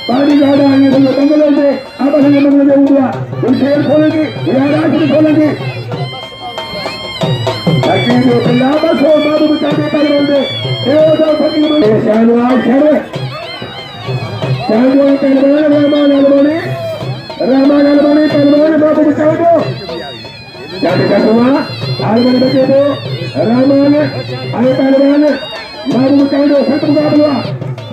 party guard आएंगे तो दंगलों से आपस में दंगल हुआ उनसे खोलेंगे राष्ट्र खोलेंगे ताकि जो लाभस हो बाबू बचाते पहले दे शाहनवाज खड़े शाहनवाज पहलवान रहमान अलमानी पहलवान बाबू बचाओ दो जाते का हुआ आलमन बचे दो रहमान आए पहलवान बाबू बचाओ दो सत मुकाबला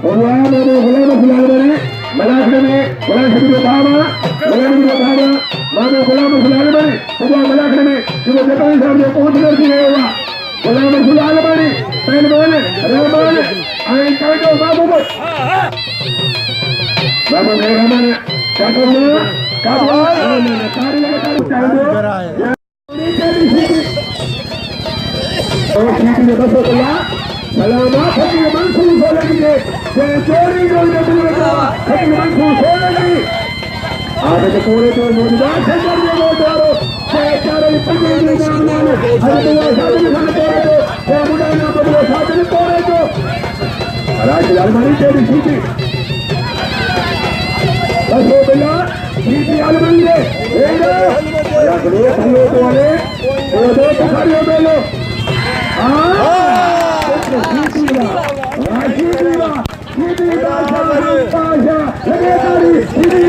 हुआ बाबू गुलाम गुलाम बने मलाखड़े में गुलाम शबीर बाबा बाबू गुलाम गुलाम बने हुआ मलाखड़े में जो जपानी साहब ने पहुंच कर दिया हुआ गुलाम गुलाम बने पहलवान रहमान आए काटो बाबू को बाबू ने रहमान काटो ना काटो कारी लगे काटो चाहिए और ठीक है बस बोला सलामत है कि मंसूर खोलेंगे चोरी जो लेगा है मंसूर खोलेंगे आगे के पूरे तो मौजूदा से कर दे वो दारो चारों पकड़ के नाम नाम हर दुआ साथ में करे तो वो मुंडा ना बदलो साथ में करे तो राज अलमानी तेरी छुट्टी बस हो गया छुट्टी अलमानी दे या करो भाइयों तो वाले वो दो पकड़ियो दे लो सीधी